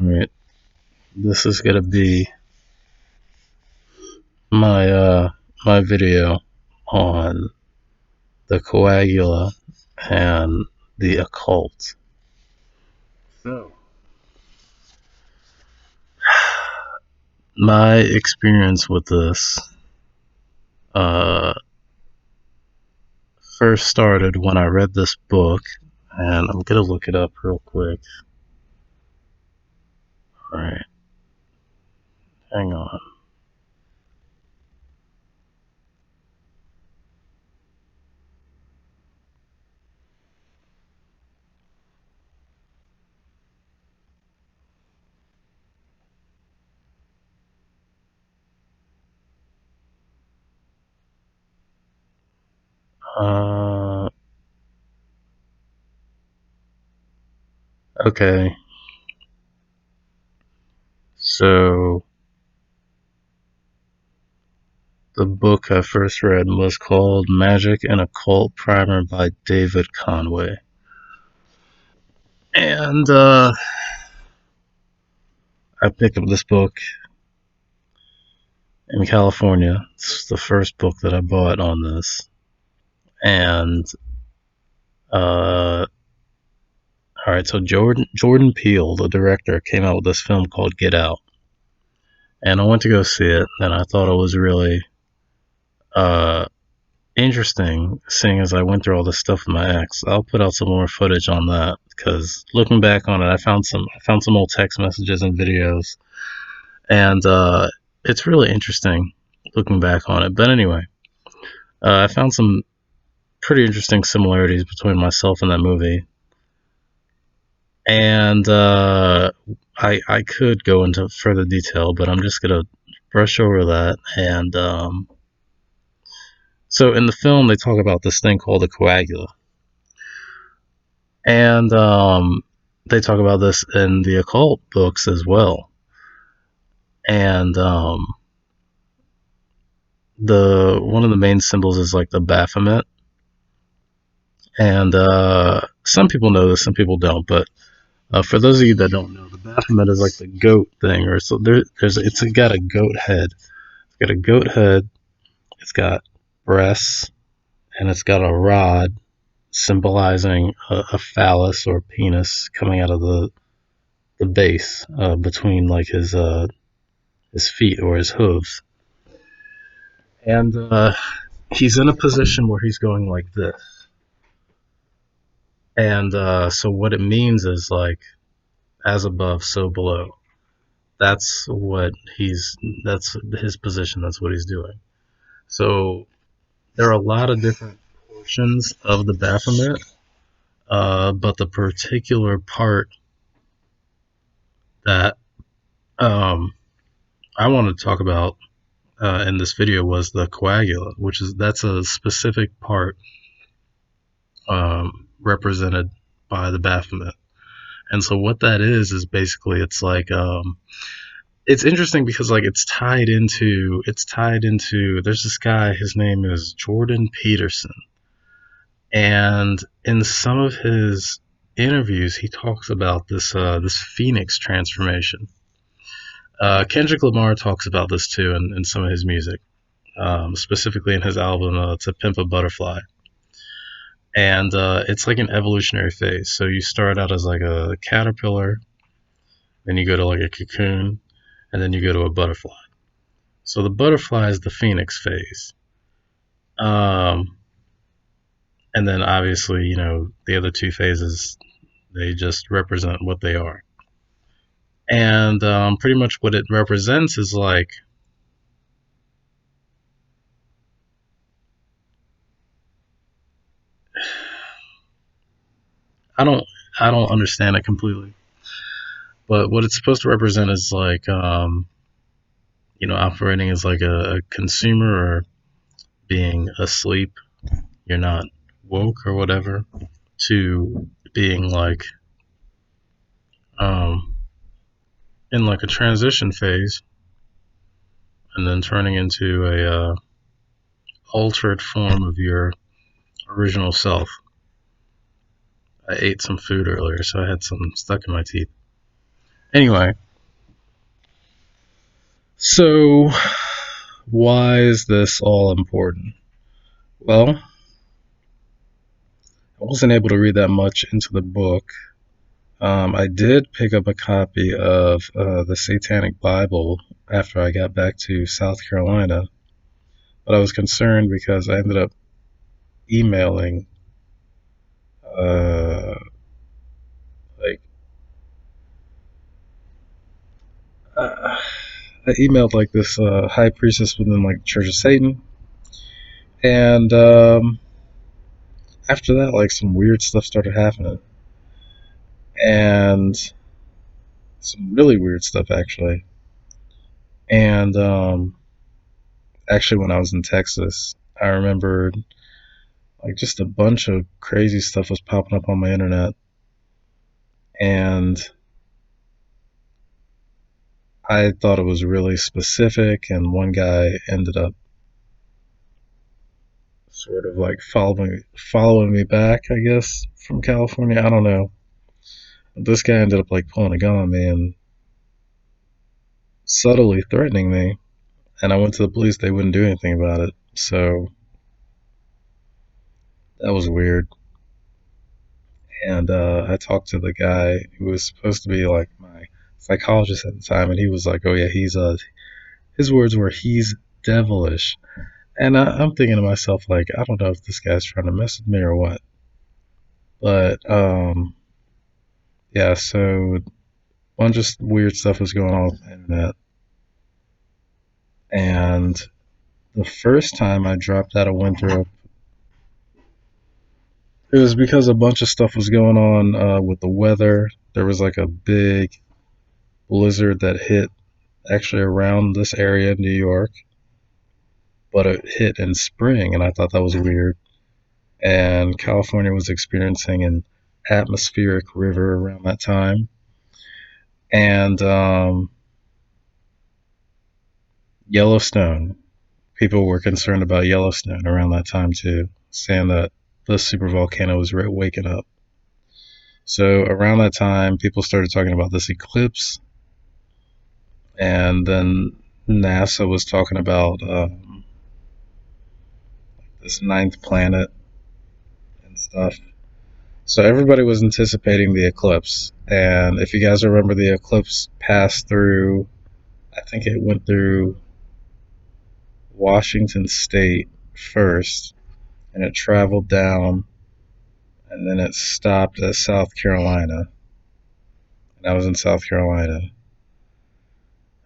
Alright, this is gonna be my video on the Coagula and the Occult. So, my experience with this first started when I read this book, and I'm gonna look it up real quick. Alright, hang on. Okay. So, the book I first read was called Magic and Occult Primer by David Conway. And, I picked up this book in California. It's the first book that I bought on this. And, alright, so Jordan Peele, the director, came out with this film called Get Out. And I went to go see it, and I thought it was really, interesting, seeing as I went through all this stuff with my ex. I'll put out some more footage on that, because looking back on it, I found some old text messages and videos, and it's really interesting looking back on it. But anyway, I found some pretty interesting similarities between myself and that movie, and I could go into further detail, but I'm just gonna brush over that. And so in the film, they talk about this thing called the coagula, and they talk about this in the occult books as well. And the one of the main symbols is like the Baphomet, and some people know this, some people don't. But for those of you that don't know, the Baphomet is like the goat thing, or so it's got a goat head. It's got a goat head. It's got breasts, and it's got a rod symbolizing a phallus or penis coming out of the base between like his feet or his hooves, and he's in a position where he's going like this. And so what it means is like, as above, so below. That's his position. That's what he's doing. So there are a lot of different portions of the Baphomet, but the particular part that I wanted to talk about in this video was the coagula, that's a specific part represented by the Baphomet. And so what that is basically, it's like, it's interesting because like it's tied into there's this guy, his name is Jordan Peterson, and in some of his interviews he talks about this phoenix transformation. Kendrick Lamar talks about this too in some of his music, specifically in his album To Pimp a Butterfly. And it's like an evolutionary phase. So you start out as like a caterpillar, then you go to like a cocoon, and then you go to a butterfly. So the butterfly is the phoenix phase. And then obviously, the other two phases, they just represent what they are. And pretty much what it represents is like, I don't understand it completely, but what it's supposed to represent is like, operating as like a consumer, or being asleep, you're not woke or whatever, to being like in like a transition phase, and then turning into a altered form of your original self. I ate some food earlier, so I had some stuck in my teeth. Anyway, so why is this all important? Well, I wasn't able to read that much into the book. I did pick up a copy of the Satanic Bible after I got back to South Carolina, but I was concerned because I ended up emailing, uh, like, uh, I emailed like this high priestess within like Church of Satan, and after that, like some weird stuff started happening, and some really weird stuff actually. And actually, when I was in Texas, I remembered like just a bunch of crazy stuff was popping up on my internet, and I thought it was really specific. And one guy ended up sort of like following me back, I guess, from California. I don't know. This guy ended up like pulling a gun on me and subtly threatening me. And I went to the police. They wouldn't do anything about it. So that was weird. And I talked to the guy who was supposed to be like my psychologist at the time, and he was like, "Oh yeah, he's his words were he's devilish." And I'm thinking to myself like, I don't know if this guy's trying to mess with me or what. But yeah, so a bunch of weird stuff was going on with the internet. And the first time I dropped out of Winthrop, it was because a bunch of stuff was going on with the weather. There was like a big blizzard that hit actually around this area in New York, but it hit in spring, and I thought that was weird. And California was experiencing an atmospheric river around that time. And Yellowstone, people were concerned about Yellowstone around that time too, saying that the supervolcano was waking up. So around that time, people started talking about this eclipse, and then NASA was talking about this ninth planet and stuff. So everybody was anticipating the eclipse, and if you guys remember, the eclipse passed through. I think it went through Washington State first, and it traveled down, and then it stopped at South Carolina. And I was in South Carolina.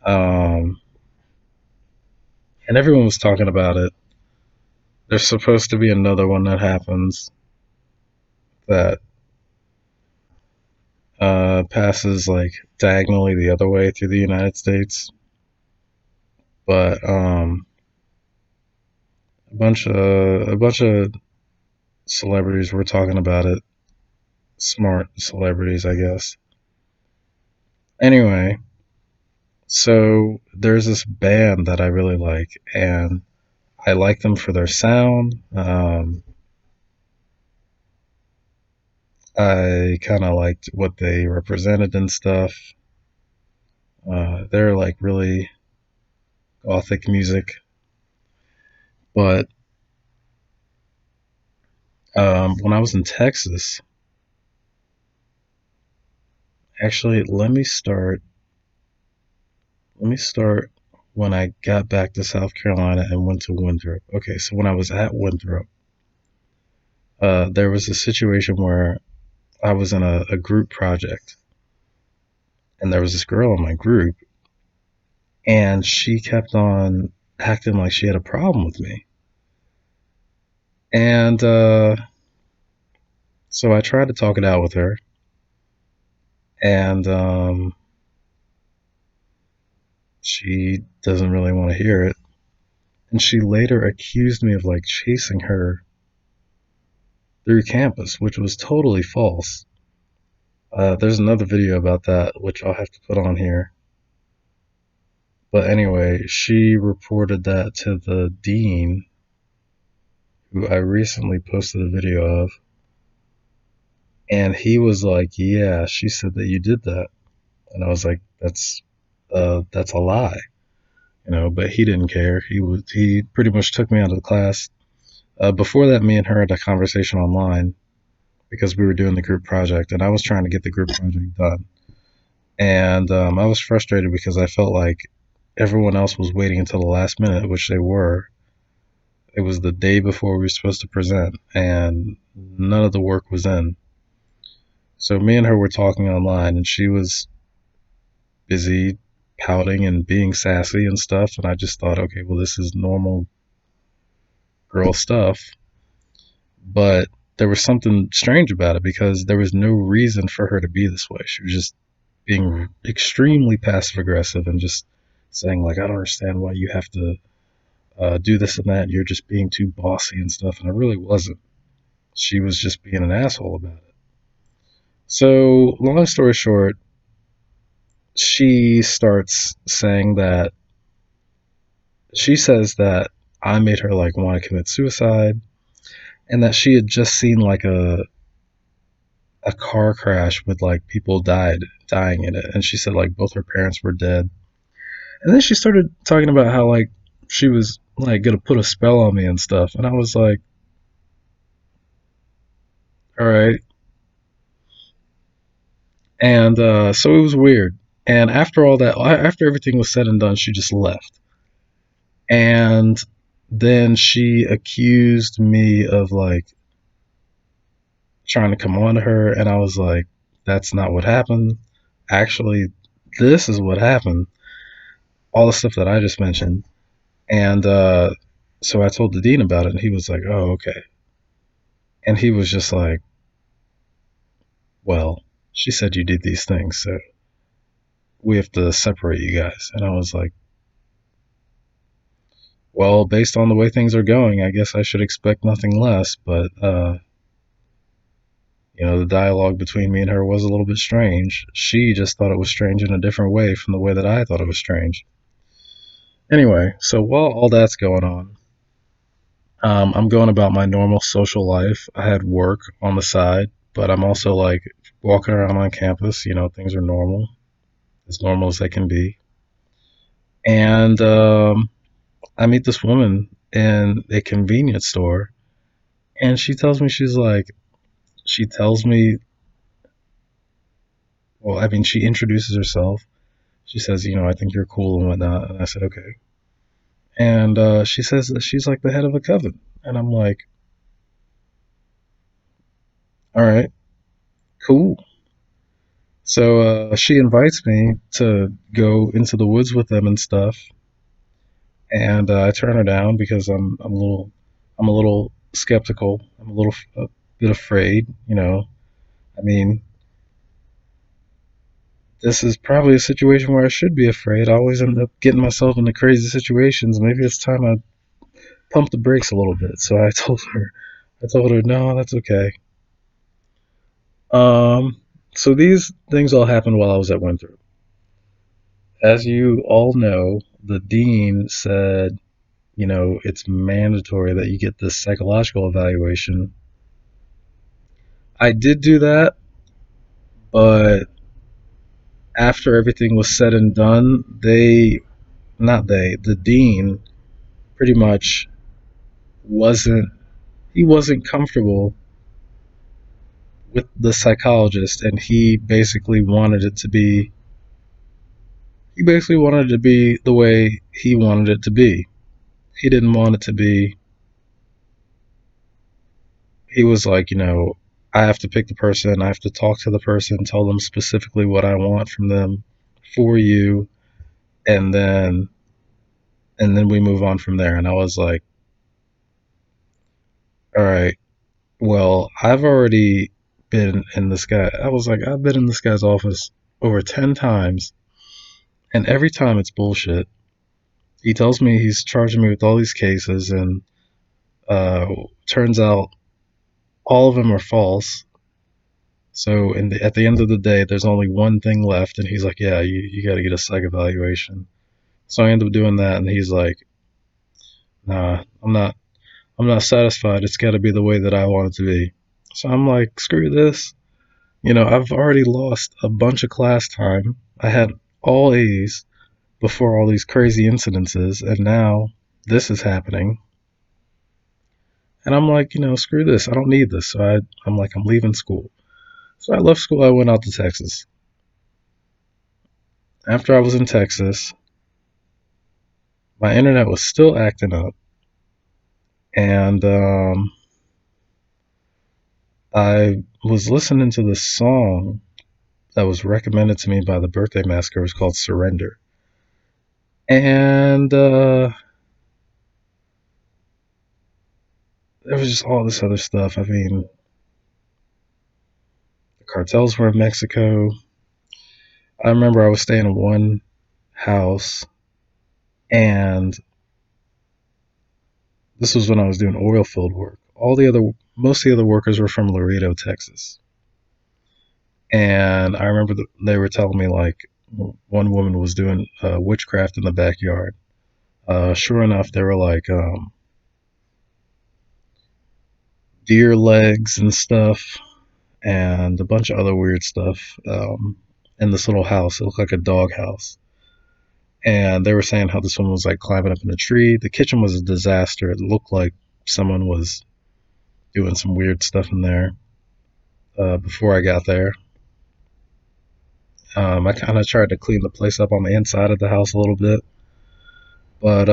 Um, and everyone was talking about it. There's supposed to be another one that happens that passes like diagonally the other way through the United States. But a bunch of celebrities were talking about it. Smart celebrities, I guess. Anyway, so there's this band that I really like, and I like them for their sound. I kind of liked what they represented and stuff. They're like really gothic music, but when I was in Texas, actually, let me start when I got back to South Carolina and went to Winthrop. Okay, so when I was at Winthrop, there was a situation where I was in a group project, and there was this girl in my group, and she kept on acting like she had a problem with me. And so I tried to talk it out with her, and she doesn't really want to hear it. And she later accused me of like chasing her through campus, which was totally false. There's another video about that, which I'll have to put on here. But anyway, she reported that to the dean, who I recently posted a video of. And he was like, "Yeah, she said that you did that." And I was like, that's a lie, but he didn't care. He pretty much took me out of the class. Before that, me and her had a conversation online because we were doing the group project, and I was trying to get the group project done. And I was frustrated because I felt like everyone else was waiting until the last minute, which they were. It was the day before we were supposed to present, and none of the work was in. So me and her were talking online, and she was busy pouting and being sassy and stuff. And I just thought, okay, well, this is normal girl stuff. But there was something strange about it because there was no reason for her to be this way. She was just being extremely passive aggressive and just saying, like, I don't understand why you have to do this and that. You're just being too bossy and stuff. And I really wasn't. She was just being an asshole about it. So, long story short, she starts saying that she says that I made her like want to commit suicide, and that she had just seen like a car crash with like people dying in it, and she said like both her parents were dead. And then she started talking about how like she was like gonna put a spell on me and stuff, and I was like, all right. And so it was weird. And after all that, after everything was said and done, she just left. And then she accused me of like trying to come on to her, and I was like, that's not what happened. Actually, this is what happened. All the stuff that I just mentioned. And so I told the dean about it, and he was like, oh, okay. And he was just like, well, she said you did these things, so we have to separate you guys. And I was like, well, based on the way things are going, I guess I should expect nothing less. But, the dialogue between me and her was a little bit strange. She just thought it was strange in a different way from the way that I thought it was strange. Anyway, so while all that's going on, I'm going about my normal social life. I had work on the side, but I'm also like walking around on campus. Things are normal as they can be. And I meet this woman in a convenience store, and she tells me, well, I mean, she introduces herself. She says, I think you're cool and whatnot. And I said, okay. And she says that she's like the head of a coven. And I'm like, all right, cool. So she invites me to go into the woods with them and stuff. And I turn her down because I'm a little skeptical. I'm a bit afraid. I mean, this is probably a situation where I should be afraid. I always end up getting myself into crazy situations. Maybe it's time I pump the brakes a little bit. So I told her, no, that's okay. Um, so these things all happened while I was at Winthrop. As you all know, the dean said, it's mandatory that you get this psychological evaluation. I did do that, but after everything was said and done, the dean pretty much wasn't, he wasn't comfortable with the psychologist, and he basically wanted it to be the way he wanted it to be. He didn't want it to be, he was like, I have to pick the person, I have to talk to the person, tell them specifically what I want from them for you, and then we move on from there. And I was like, all right, well, I've already been in this guy. I was like, I've been in this guy's office over 10 times, and every time it's bullshit. He tells me he's charging me with all these cases, and uh, turns out all of them are false. So at the end of the day, there's only one thing left, and he's like, "Yeah, you got to get a psych evaluation." So I end up doing that, and he's like, "Nah, I'm not satisfied. It's got to be the way that I want it to be." So I'm like, "Screw this." I've already lost a bunch of class time. I had all A's before all these crazy incidences, and now this is happening. And I'm like, screw this. I don't need this. So I'm like, I'm leaving school. So I left school. I went out to Texas. After I was in Texas, my internet was still acting up. And I was listening to this song that was recommended to me by the Birthday Massacre. It was called Surrender. And there was just all this other stuff. I mean, the cartels were in Mexico. I remember I was staying in one house, and this was when I was doing oil field work. Most of the other workers were from Laredo, Texas. And I remember they were telling me, like, one woman was doing witchcraft in the backyard. Sure enough, there were like deer legs and stuff, and a bunch of other weird stuff in this little house. It looked like a dog house. And they were saying how this woman was like climbing up in a tree. The kitchen was a disaster. It looked like someone was doing some weird stuff in there before I got there. I kind of tried to clean the place up on the inside of the house a little bit. But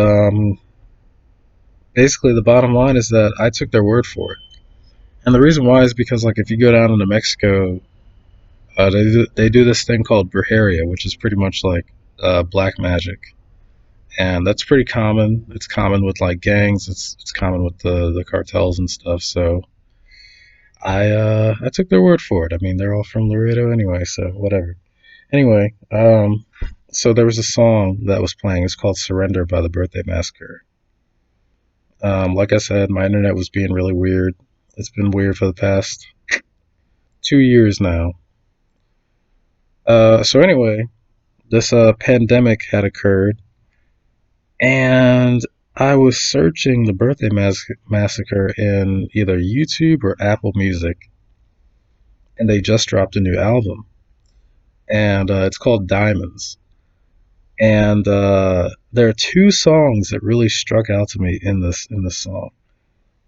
basically, the bottom line is that I took their word for it. And the reason why is because, like, if you go down into Mexico, they do this thing called brujeria, which is pretty much like black magic. And that's pretty common. It's common with like gangs. It's common with the cartels and stuff. So I took their word for it. I mean, they're all from Laredo anyway, so whatever. Anyway, so there was a song that was playing. It's called "Surrender" by the Birthday Massacre. Like I said, my internet was being really weird. It's been weird for the past 2 years now. So anyway, this pandemic had occurred, and I was searching the Birthday Massacre in either YouTube or Apple Music, and they just dropped a new album, and it's called Diamonds. And there are two songs that really struck out to me in this song.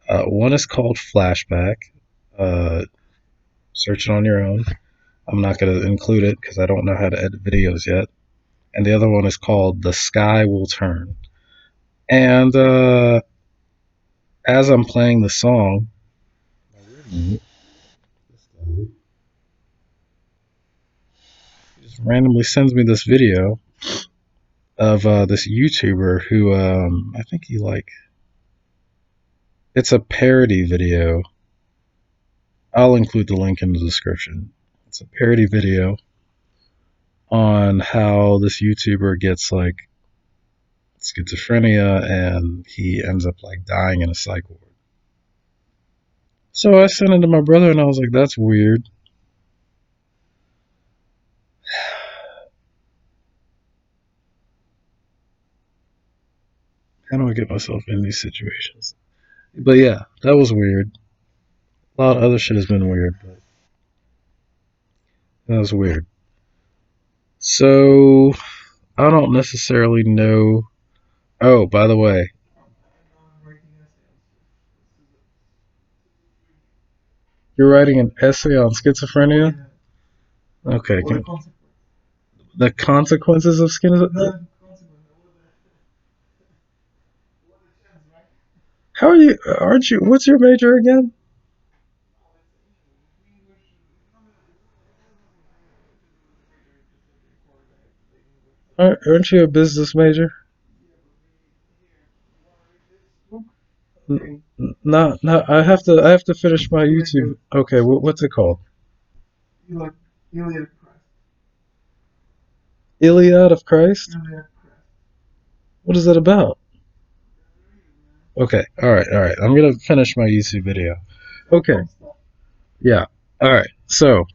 One is called Flashback. Uh, Search it on your own. I'm not going to include it because I don't know how to edit videos yet. And the other one is called The Sky Will Turn. And as I'm playing the song, he just randomly sends me this video of this YouTuber who I think it's a parody video. I'll include the link in the description. It's a parody video on how this YouTuber gets like schizophrenia and he ends up like dying in a psych ward. So I sent it to my brother and I was like, that's weird. How do I get myself in these situations? But yeah, that was weird. A lot of other shit has been weird, but that was weird. So I don't necessarily know. Oh, by the way, you're writing an essay on schizophrenia? Okay. The consequences of schizophrenia? How are you? Aren't you? What's your major again? Aren't you a business major? No, no. I have to finish my YouTube. Okay, what's it called? Iliad of Christ. What is that about? Okay, all right. I'm gonna finish my YouTube video. Okay, yeah, all right. So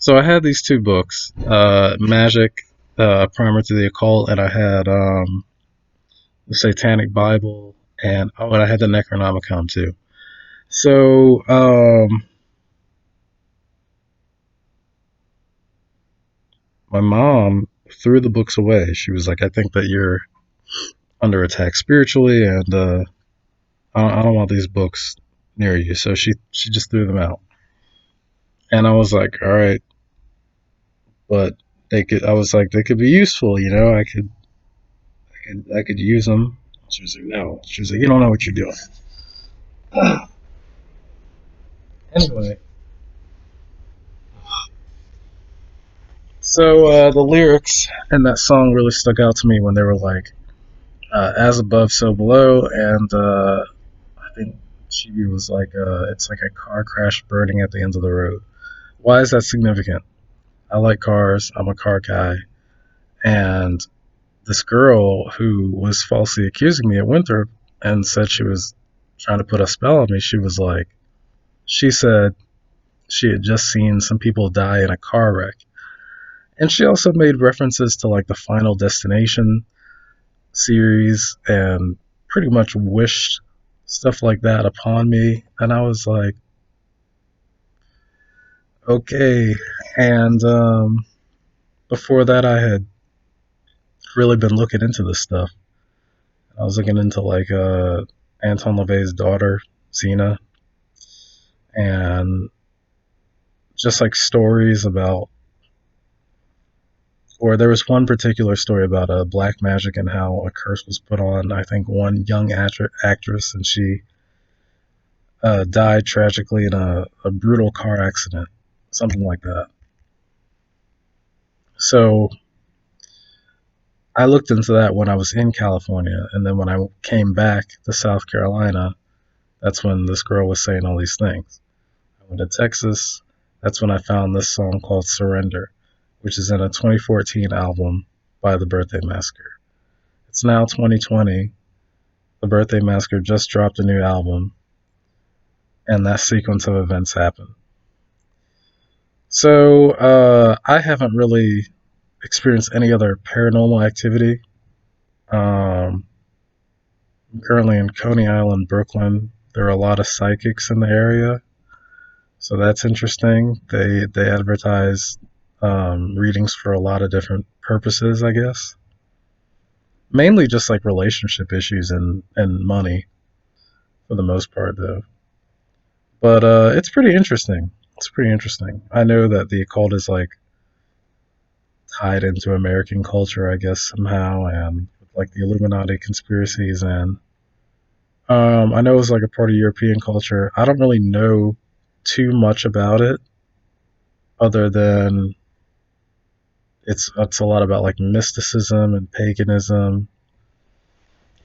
I had these two books, Magic, Primer to the Occult, and I had the Satanic Bible, and I had the Necronomicon too. So My mom threw the books away. She was like, "I think that you're under attack spiritually, and I don't want these books near you." So she just threw them out. And I was like, "All right, but they could." I was like, "They could be useful, you know. I could use them." She was like, "No." She was like, "You don't know what you're doing." Anyway, so the lyrics in that song really stuck out to me when they were like, "As above, so below," and I think she was like, "It's like a car crash burning at the end of the road." Why is that significant? I like cars. I'm a car guy, and this girl who was falsely accusing me at Winthrop and said she was trying to put a spell on me, she said she had just seen some people die in a car wreck. And she also made references to like the Final Destination series and pretty much wished stuff like that upon me. And I was like, okay. And before that, I had really been looking into this stuff. I was looking into like Anton LaVey's daughter, Xena, and just like stories about, or there was one particular story about black magic and how a curse was put on, I think, one young actress, and she died tragically in a brutal car accident, something like that. So I looked into that when I was in California, and then when I came back to South Carolina, that's when this girl was saying all these things. I went to Texas. That's when I found this song called Surrender, which is in a 2014 album by the Birthday Massacre. It's now 2020. The Birthday Massacre just dropped a new album, and that sequence of events happened. So I haven't really experienced any other paranormal activity. I'm currently in Coney Island, Brooklyn. There are a lot of psychics in the area, so that's interesting. They advertise readings for a lot of different purposes, I guess. Mainly just like relationship issues and money for the most part, though. But it's pretty interesting. It's pretty interesting. I know that the occult is like tied into American culture, I guess, somehow, and like the Illuminati conspiracies, and I know it's like a part of European culture. I don't really know too much about it, other than it's a lot about like mysticism and paganism.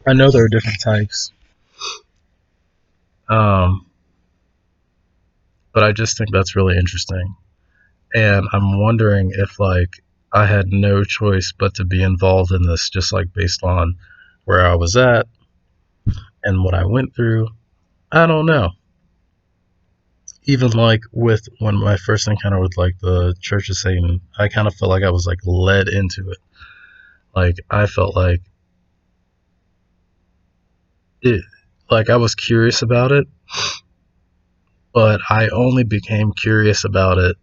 I know there are different types, um, but I just think that's really interesting, and I'm wondering if like I had no choice but to be involved in this, just like based on where I was at and what I went through. I don't know. Even like with when my first encounter with like the Church of Satan, I kind of felt like I was like led into it. Like I felt it, like I was curious about it, but I only became curious about it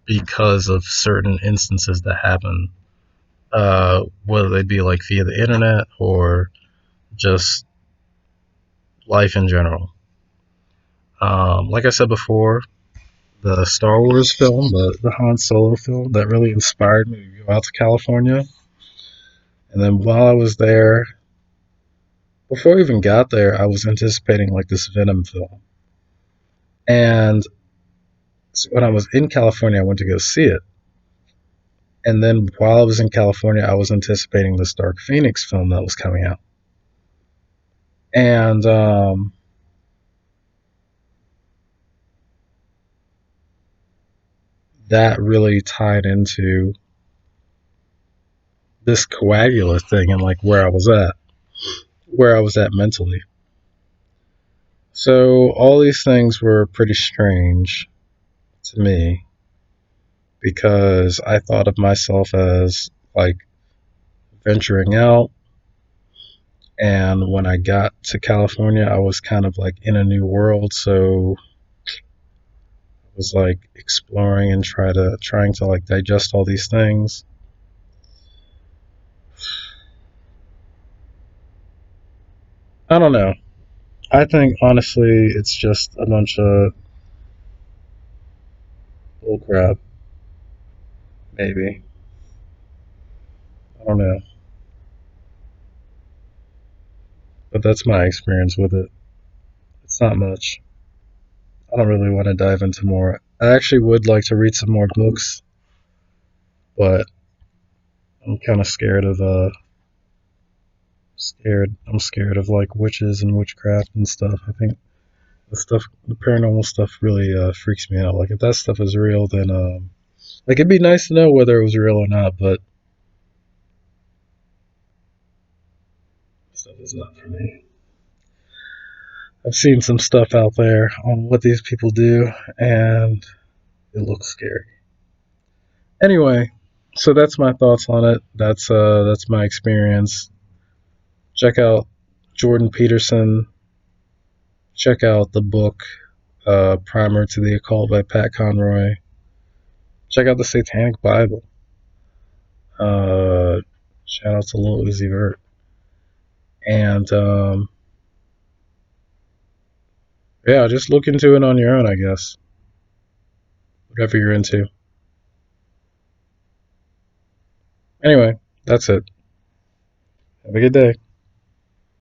because of certain instances that happened, whether they be like via the internet or just life in general. Like I said before, the Star Wars film, the Han Solo film, that really inspired me to go out to California. And then while I was there, before I even got there, I was anticipating like this Venom film. And so when I was in California, I went to go see it. And then while I was in California, I was anticipating this Dark Phoenix film that was coming out. And that really tied into this Coagula thing and like where I was at mentally. So all these things were pretty strange to me because I thought of myself as like venturing out. And when I got to California, I was kind of like in a new world. So I was like exploring and trying to like digest all these things. I don't know. I think honestly, it's just a bunch of bullcrap. Maybe. I don't know, but that's my experience with it. It's not much. I don't really want to dive into more. I actually would like to read some more books, but I'm kind of scared of I'm scared of like witches and witchcraft and stuff. I think the paranormal stuff really freaks me out. Like if that stuff is real, then like it'd be nice to know whether it was real or not, but stuff is not for me. I've seen some stuff out there on what these people do, and it looks scary. Anyway, so that's my thoughts on it. That's my experience. Check out Jordan Peterson. Check out the book Primer to the Occult by Pat Conroy. Check out the Satanic Bible. Uh, Shout out to Lil Uzi Vert. And yeah, just look into it on your own, I guess. Whatever you're into. Anyway, that's it. Have a good day.